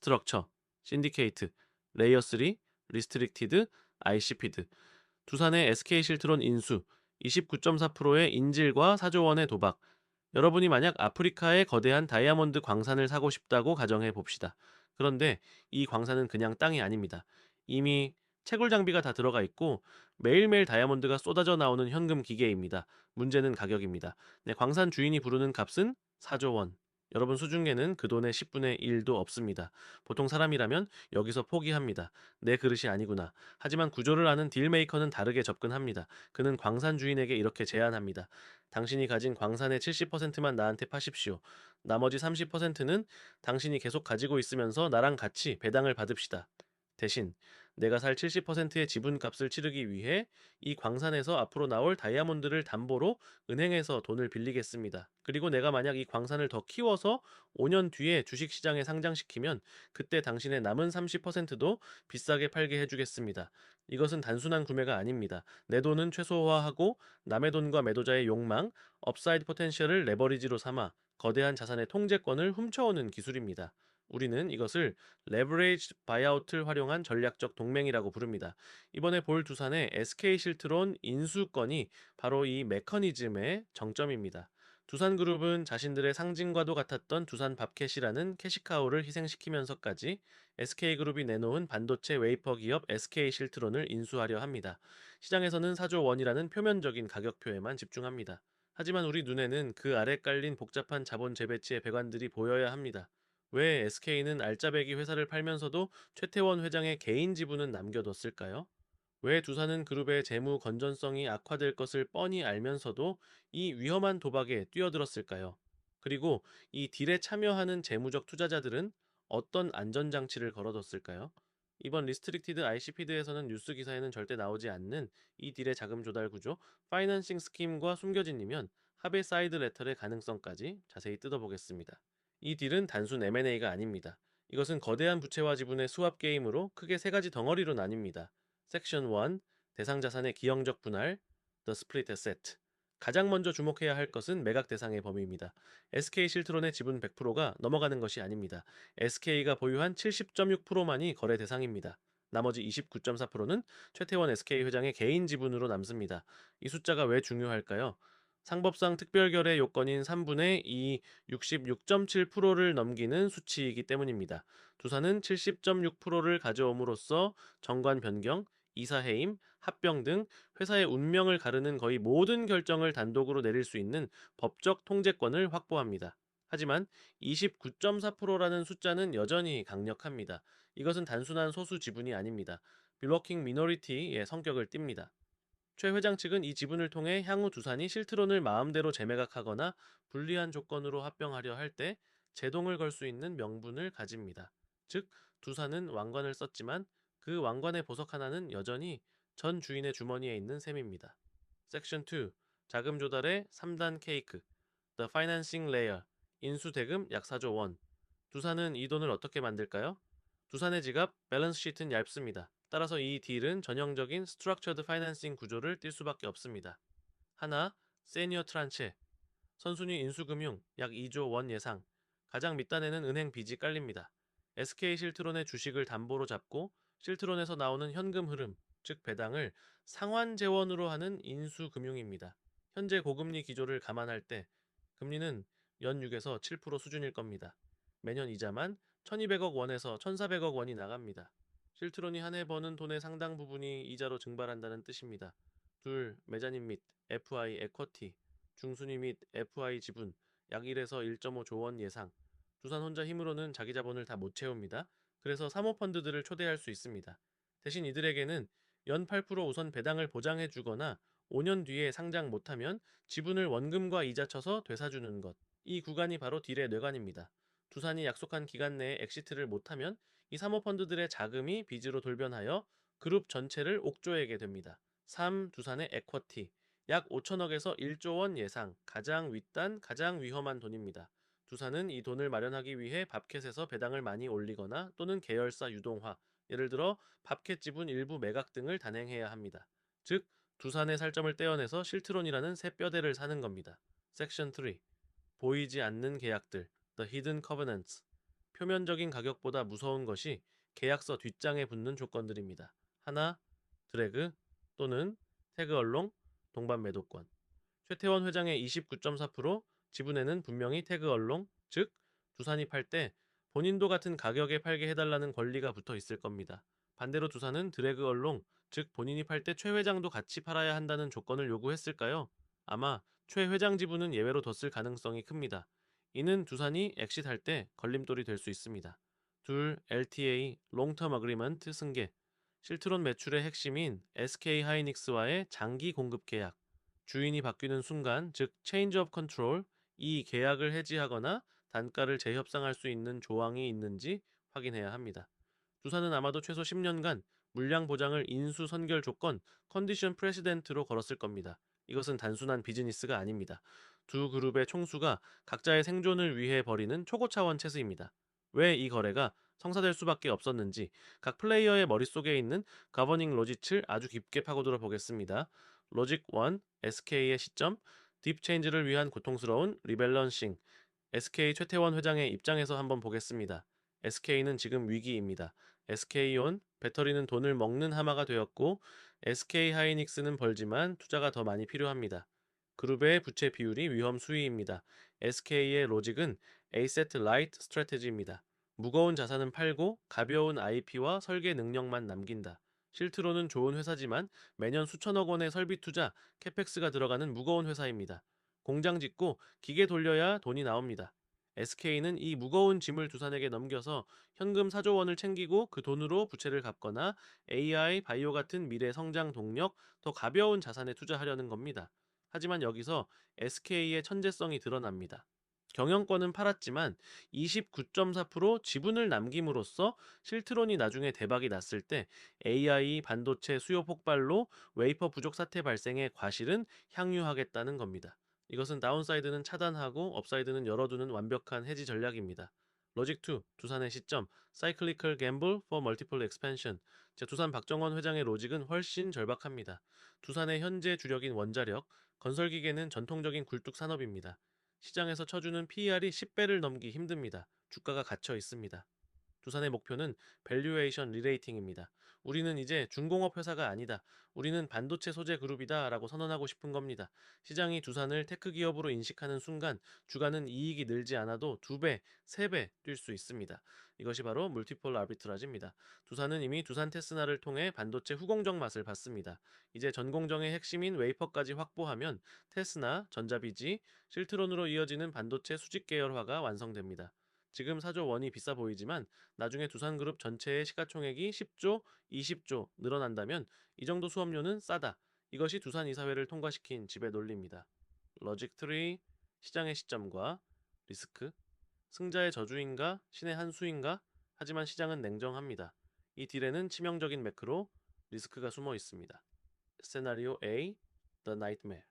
스트럭처, 신디케이트, 레이어 3, 리스트릭티드, 아이시피드. 두산의 SK실트론 인수, 29.4%의 인질과 4조 원의 도박. 여러분이 만약 아프리카의 거대한 다이아몬드 광산을 사고 싶다고 가정해 봅시다. 그런데 이 광산은 그냥 땅이 아닙니다. 이미 채굴 장비가 다 들어가 있고 매일매일 다이아몬드가 쏟아져 나오는 현금 기계입니다. 문제는 가격입니다. 네, 광산 주인이 부르는 값은 4조 원. 여러분 수중에는 그 돈의 10분의 1도 없습니다. 보통 사람이라면 여기서 포기합니다. 내 그릇이 아니구나. 하지만 구조를 아는 딜메이커는 다르게 접근합니다. 그는 광산 주인에게 이렇게 제안합니다. 당신이 가진 광산의 70%만 나한테 파십시오. 나머지 30%는 당신이 계속 가지고 있으면서 나랑 같이 배당을 받읍시다. 대신 내가 살 70%의 지분값을 치르기 위해 이 광산에서 앞으로 나올 다이아몬드를 담보로 은행에서 돈을 빌리겠습니다. 그리고 내가 만약 이 광산을 더 키워서 5년 뒤에 주식시장에 상장시키면 그때 당신의 남은 30%도 비싸게 팔게 해주겠습니다. 이것은 단순한 구매가 아닙니다. 내 돈은 최소화하고 남의 돈과 매도자의 욕망, 업사이드 포텐셜을 레버리지로 삼아 거대한 자산의 통제권을 훔쳐오는 기술입니다. 우리는 이것을 레버리지 바이아웃을 활용한 전략적 동맹이라고 부릅니다. 이번에 볼 두산의 SK실트론 인수건이 바로 이 메커니즘의 정점입니다. 두산그룹은 자신들의 상징과도 같았던 두산 밥캣이라는 캐시카우를 희생시키면서까지 SK그룹이 내놓은 반도체 웨이퍼 기업 SK실트론을 인수하려 합니다. 시장에서는 4조 원이라는 표면적인 가격표에만 집중합니다. 하지만 우리 눈에는 그 아래 깔린 복잡한 자본 재배치의 배관들이 보여야 합니다. 왜 SK는 알짜배기 회사를 팔면서도 최태원 회장의 개인 지분은 남겨뒀을까요? 왜 두산은 그룹의 재무 건전성이 악화될 것을 뻔히 알면서도 이 위험한 도박에 뛰어들었을까요? 그리고 이 딜에 참여하는 재무적 투자자들은 어떤 안전장치를 걸어뒀을까요? 이번 리스트릭티드 ICP드에서는 뉴스 기사에는 절대 나오지 않는 이 딜의 자금 조달 구조, 파이낸싱 스킴과 숨겨진 이면, 합의 사이드 레터의 가능성까지 자세히 뜯어보겠습니다. 이 딜은 단순 M&A가 아닙니다. 이것은 거대한 부채와 지분의 수합 게임으로 크게 세 가지 덩어리로 나뉩니다. 섹션 1, 대상 자산의 기형적 분할, The Split Asset. 가장 먼저 주목해야 할 것은 매각 대상의 범위입니다. SK실트론의 지분 100%가 넘어가는 것이 아닙니다. SK가 보유한 70.6%만이 거래 대상입니다. 나머지 29.4%는 최태원 SK 회장의 개인 지분으로 남습니다. 이 숫자가 왜 중요할까요? 상법상 특별결의 요건인 3분의 2, 66.7%를 넘기는 수치이기 때문입니다. 두산은 70.6%를 가져옴으로써 정관 변경, 이사 해임, 합병 등 회사의 운명을 가르는 거의 모든 결정을 단독으로 내릴 수 있는 법적 통제권을 확보합니다. 하지만 29.4%라는 숫자는 여전히 강력합니다. 이것은 단순한 소수 지분이 아닙니다. 블로킹 미너리티의 성격을 띱니다. 최 회장 측은 이 지분을 통해 향후 두산이 실트론을 마음대로 재매각하거나 불리한 조건으로 합병하려 할 때 제동을 걸 수 있는 명분을 가집니다. 즉, 두산은 왕관을 썼지만 그 왕관의 보석 하나는 여전히 전 주인의 주머니에 있는 셈입니다. 섹션 2. 자금 조달의 3단 케이크. The Financing Layer. 인수 대금 약 4조 원. 두산은 이 돈을 어떻게 만들까요? 두산의 지갑, 밸런스 시트는 얇습니다. 따라서 이 딜은 전형적인 스트럭처드 파이낸싱 구조를 띌 수밖에 없습니다. 하나, 세니어 트란체. 선순위 인수금융 약 2조 원 예상. 가장 밑단에는 은행 빚이 깔립니다. SK 실트론의 주식을 담보로 잡고 실트론에서 나오는 현금 흐름, 즉 배당을 상환 재원으로 하는 인수금융입니다. 현재 고금리 기조를 감안할 때 금리는 연 6에서 7% 수준일 겁니다. 매년 이자만 1200억 원에서 1400억 원이 나갑니다. 실트론이 한 해 버는 돈의 상당 부분이 이자로 증발한다는 뜻입니다. 둘, 메자닌 및 FI 에쿼티, 중순위 및 FI 지분 약 1에서 1.5조 원 예상. 두산 혼자 힘으로는 자기 자본을 다 못 채웁니다. 그래서 사모펀드들을 초대할 수 있습니다. 대신 이들에게는 연 8% 우선 배당을 보장해 주거나 5년 뒤에 상장 못하면 지분을 원금과 이자 쳐서 되사주는 것. 이 구간이 바로 딜의 뇌관입니다. 두산이 약속한 기간 내에 엑시트를 못하면 이 사모펀드들의 자금이 빚으로 돌변하여 그룹 전체를 옥조에게 됩니다. 3. 두산의 에쿼티. 약 5천억에서 1조 원 예상, 가장 윗단, 가장 위험한 돈입니다. 두산은 이 돈을 마련하기 위해 밥캣에서 배당을 많이 올리거나 또는 계열사 유동화, 예를 들어 밥캣 지분 일부 매각 등을 단행해야 합니다. 즉, 두산의 살점을 떼어내서 실트론이라는 새 뼈대를 사는 겁니다. 섹션 3. 보이지 않는 계약들, The Hidden Covenants. 표면적인 가격보다 무서운 것이 계약서 뒷장에 붙는 조건들입니다. 하나, 드래그 또는 태그 얼롱, 동반 매도권. 최태원 회장의 29.4%, 지분에는 분명히 태그 얼롱, 즉 두산이 팔 때 본인도 같은 가격에 팔게 해달라는 권리가 붙어 있을 겁니다. 반대로 두산은 드래그 얼롱, 즉 본인이 팔 때 최 회장도 같이 팔아야 한다는 조건을 요구했을까요? 아마 최 회장 지분은 예외로 뒀을 가능성이 큽니다. 이는 두산이 엑시트할 때 걸림돌이 될 수 있습니다. 둘, LTA, 롱텀 어그리먼트 승계. 실트론 매출의 핵심인 SK 하이닉스와의 장기 공급 계약. 주인이 바뀌는 순간, 즉 체인지 오브 컨트롤, 이 계약을 해지하거나 단가를 재협상할 수 있는 조항이 있는지 확인해야 합니다. 두산은 아마도 최소 10년간 물량 보장을 인수 선결 조건, 컨디션 프레시덴트로 걸었을 겁니다. 이것은 단순한 비즈니스가 아닙니다. 두 그룹의 총수가 각자의 생존을 위해 벌이는 초고차원 체스입니다. 왜 이 거래가 성사될 수밖에 없었는지 각 플레이어의 머릿속에 있는 가버닝 로직을 아주 깊게 파고들어 보겠습니다. 로직 1, SK의 시점, 딥 체인지를 위한 고통스러운 리밸런싱. SK 최태원 회장의 입장에서 한번 보겠습니다. SK는 지금 위기입니다. SK온 배터리는 돈을 먹는 하마가 되었고 SK 하이닉스는 벌지만 투자가 더 많이 필요합니다. 그룹의 부채 비율이 위험 수위입니다. SK의 로직은 Asset Light 스트래티지입니다. 무거운 자산은 팔고 가벼운 IP와 설계 능력만 남긴다. 실트로는 좋은 회사지만 매년 수천억 원의 설비 투자, 캐펙스가 들어가는 무거운 회사입니다. 공장 짓고 기계 돌려야 돈이 나옵니다. SK는 이 무거운 짐을 두산에게 넘겨서 현금 4조 원을 챙기고 그 돈으로 부채를 갚거나 AI, 바이오 같은 미래 성장 동력, 더 가벼운 자산에 투자하려는 겁니다. 하지만 여기서 SK의 천재성이 드러납니다. 경영권은 팔았지만 29.4% 지분을 남김으로써 실트론이 나중에 대박이 났을 때 AI 반도체 수요 폭발로 웨이퍼 부족 사태 발생의 과실은 향유하겠다는 겁니다. 이것은 다운사이드는 차단하고 업사이드는 열어두는 완벽한 해지 전략입니다. 로직 2, 두산의 시점, 사이클리컬 갬블 for multiple expansion. 두산 박정원 회장의 로직은 훨씬 절박합니다. 두산의 현재 주력인 원자력, 건설기계는 전통적인 굴뚝 산업입니다. 시장에서 쳐주는 PER이 10배를 넘기 힘듭니다. 주가가 갇혀 있습니다. 두산의 목표는 밸류에이션 리레이팅입니다. 우리는 이제 중공업 회사가 아니다. 우리는 반도체 소재 그룹이다 라고 선언하고 싶은 겁니다. 시장이 두산을 테크 기업으로 인식하는 순간 주가는 이익이 늘지 않아도 2배, 3배 뛸 수 있습니다. 이것이 바로 물티폴 아비트라지입니다. 두산은 이미 두산 테스나를 통해 반도체 후공정 맛을 봤습니다. 이제 전공정의 핵심인 웨이퍼까지 확보하면 테스나, 전자비지, 실트론으로 이어지는 반도체 수직 계열화가 완성됩니다. 지금 4조 원이 비싸 보이지만 나중에 두산그룹 전체의 시가총액이 10조, 20조 늘어난다면 이 정도 수업료는 싸다. 이것이 두산 이사회를 통과시킨 지배 논리입니다. 로직 3, 시장의 시점과 리스크, 승자의 저주인가, 신의 한 수인가? 하지만 시장은 냉정합니다. 이 딜에는 치명적인 매크로, 리스크가 숨어 있습니다. 시나리오 A, The Nightmare.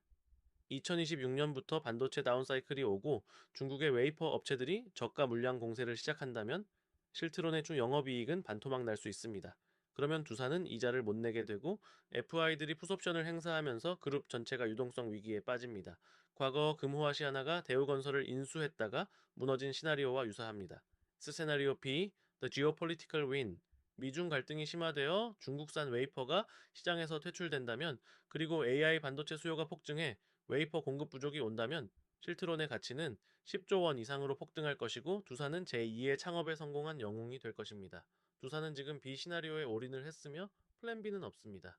2026년부터 반도체 다운사이클이 오고 중국의 웨이퍼 업체들이 저가 물량 공세를 시작한다면 실트론의 주 영업이익은 반토막 날 수 있습니다. 그러면 두산은 이자를 못 내게 되고 FI들이 풋옵션을 행사하면서 그룹 전체가 유동성 위기에 빠집니다. 과거 금호아시아나가 대우건설을 인수했다가 무너진 시나리오와 유사합니다. 시나리오 B, The Geopolitical Win. 미중 갈등이 심화되어 중국산 웨이퍼가 시장에서 퇴출된다면 그리고 AI 반도체 수요가 폭증해 웨이퍼 공급 부족이 온다면 실트론의 가치는 10조 원 이상으로 폭등할 것이고 두산은 제2의 창업에 성공한 영웅이 될 것입니다. 두산은 지금 B 시나리오에 올인을 했으며 플랜 B는 없습니다.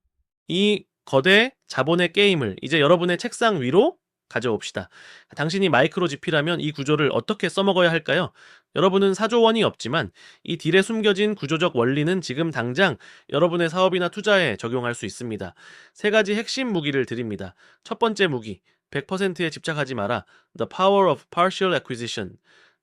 이 거대 자본의 게임을 이제 여러분의 책상 위로 가져옵시다. 당신이 마이크로 GP라면 이 구조를 어떻게 써먹어야 할까요? 여러분은 4조 원이 없지만 이 딜에 숨겨진 구조적 원리는 지금 당장 여러분의 사업이나 투자에 적용할 수 있습니다. 세 가지 핵심 무기를 드립니다. 첫 번째 무기, 100%에 집착하지 마라. The power of partial acquisition.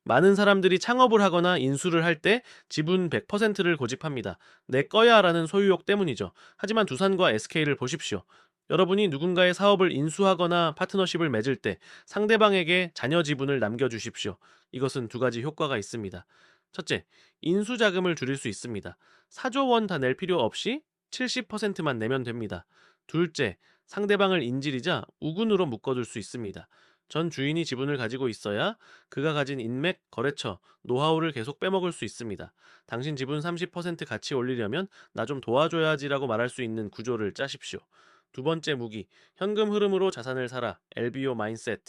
많은 사람들이 창업을 하거나 인수를 할 때 지분 100%를 고집합니다. 내 거야 라는 소유욕 때문이죠. 하지만 두산과 SK를 보십시오. 여러분이 누군가의 사업을 인수하거나 파트너십을 맺을 때 상대방에게 잔여 지분을 남겨주십시오. 이것은 두 가지 효과가 있습니다. 첫째, 인수 자금을 줄일 수 있습니다. 4조 원 다 낼 필요 없이 70%만 내면 됩니다. 둘째, 상대방을 인질이자 우군으로 묶어둘 수 있습니다. 전 주인이 지분을 가지고 있어야 그가 가진 인맥, 거래처, 노하우를 계속 빼먹을 수 있습니다. 당신 지분 30% 같이 올리려면 나 좀 도와줘야지라고 말할 수 있는 구조를 짜십시오. 두 번째 무기, 현금 흐름으로 자산을 사라. LBO 마인셋.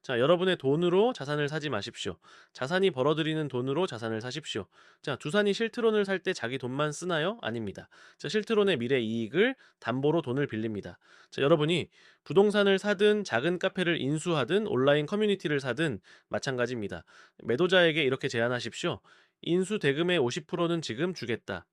자, 여러분의 돈으로 자산을 사지 마십시오. 자산이 벌어들이는 돈으로 자산을 사십시오. 자, 두산이 실트론을 살 때 자기 돈만 쓰나요? 아닙니다. 자, 실트론의 미래 이익을 담보로 돈을 빌립니다. 자, 여러분이 부동산을 사든 작은 카페를 인수하든 온라인 커뮤니티를 사든 마찬가지입니다. 매도자에게 이렇게 제안하십시오. 인수 대금의 50%는 지금 주겠다.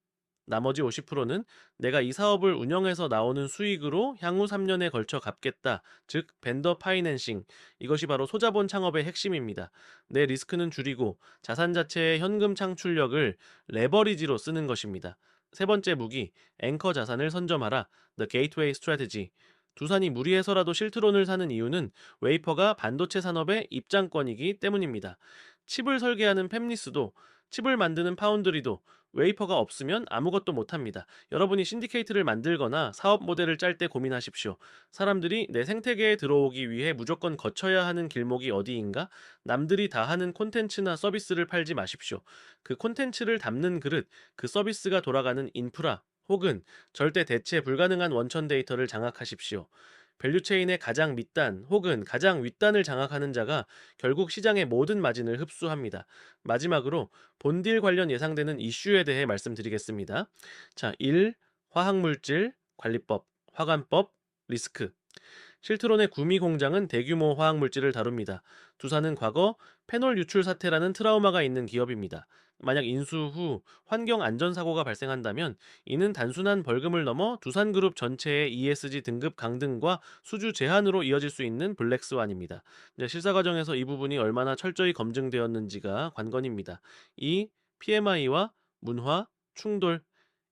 나머지 50%는 내가 이 사업을 운영해서 나오는 수익으로 향후 3년에 걸쳐 갚겠다. 즉, 벤더 파이낸싱. 이것이 바로 소자본 창업의 핵심입니다. 내 리스크는 줄이고 자산 자체의 현금 창출력을 레버리지로 쓰는 것입니다. 세 번째 무기, 앵커 자산을 선점하라. The Gateway Strategy. 두산이 무리해서라도 실트론을 사는 이유는 웨이퍼가 반도체 산업의 입장권이기 때문입니다. 칩을 설계하는 팹리스도, 칩을 만드는 파운드리도 웨이퍼가 없으면 아무것도 못합니다. 여러분이 신디케이트를 만들거나 사업 모델을 짤 때 고민하십시오. 사람들이 내 생태계에 들어오기 위해 무조건 거쳐야 하는 길목이 어디인가? 남들이 다 하는 콘텐츠나 서비스를 팔지 마십시오. 그 콘텐츠를 담는 그릇, 그 서비스가 돌아가는 인프라, 혹은 절대 대체 불가능한 원천 데이터를 장악하십시오. 밸류체인의 가장 밑단 혹은 가장 윗단을 장악하는 자가 결국 시장의 모든 마진을 흡수합니다. 마지막으로 본딜 관련 예상되는 이슈에 대해 말씀드리겠습니다. 자, 1. 화학물질, 관리법, 화관법, 리스크. 실트론의 구미 공장은 대규모 화학물질을 다룹니다. 두산은 과거 페놀 유출 사태라는 트라우마가 있는 기업입니다. 만약 인수 후 환경 안전 사고가 발생한다면 이는 단순한 벌금을 넘어 두산그룹 전체의 ESG 등급 강등과 수주 제한으로 이어질 수 있는 블랙스완입니다. 이제 실사 과정에서 이 부분이 얼마나 철저히 검증되었는지가 관건입니다. 2. PMI와 문화, 충돌.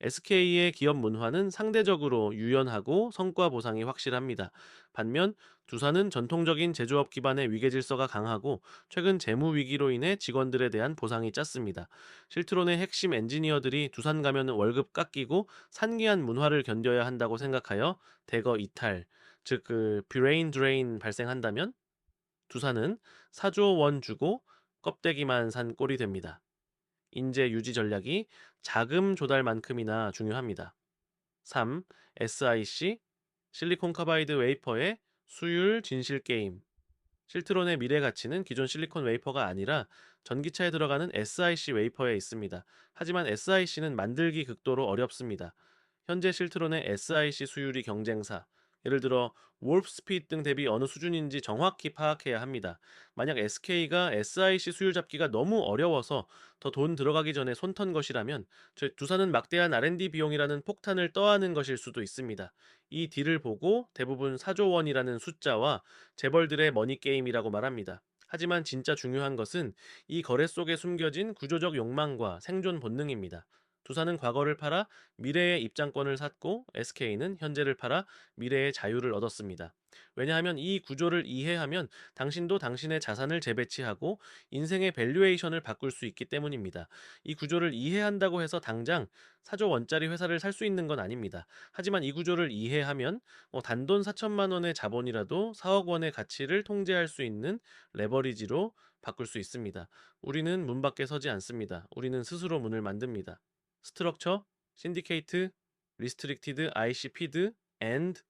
SK의 기업 문화는 상대적으로 유연하고 성과 보상이 확실합니다. 반면 두산은 전통적인 제조업 기반의 위계 질서가 강하고 최근 재무 위기로 인해 직원들에 대한 보상이 짰습니다. 실트론의 핵심 엔지니어들이 두산 가면 월급 깎이고 산기한 문화를 견뎌야 한다고 생각하여 대거 이탈, 즉 그 브레인 드레인 발생한다면 두산은 4조 원 주고 껍데기만 산 꼴이 됩니다. 인재 유지 전략이 자금 조달만큼이나 중요합니다. 3. SIC 실리콘 카바이드 웨이퍼의 수율 진실 게임. 실트론의 미래 가치는 기존 실리콘 웨이퍼가 아니라 전기차에 들어가는 SIC 웨이퍼에 있습니다. 하지만 SIC는 만들기 극도로 어렵습니다. 현재 실트론의 SIC 수율이 경쟁사, 예를 들어 wolfspeed 등 대비 어느 수준인지 정확히 파악해야 합니다. 만약 SK가 SIC 수율 잡기가 너무 어려워서 더 돈 들어가기 전에 손턴 것이라면 두산은 막대한 R&D 비용이라는 폭탄을 떠안은 것일 수도 있습니다. 이 딜을 보고 대부분 4조 원이라는 숫자와 재벌들의 머니게임이라고 말합니다. 하지만 진짜 중요한 것은 이 거래 속에 숨겨진 구조적 욕망과 생존 본능입니다. 두산은 과거를 팔아 미래의 입장권을 샀고 SK는 현재를 팔아 미래의 자유를 얻었습니다. 왜냐하면 이 구조를 이해하면 당신도 당신의 자산을 재배치하고 인생의 밸류에이션을 바꿀 수 있기 때문입니다. 이 구조를 이해한다고 해서 당장 4조 원짜리 회사를 살 수 있는 건 아닙니다. 하지만 이 구조를 이해하면 단돈 4천만 원의 자본이라도 4억 원의 가치를 통제할 수 있는 레버리지로 바꿀 수 있습니다. 우리는 문 밖에 서지 않습니다. 우리는 스스로 문을 만듭니다. 스트럭처, 신디케이트, 리스트릭티드, IC 피드, and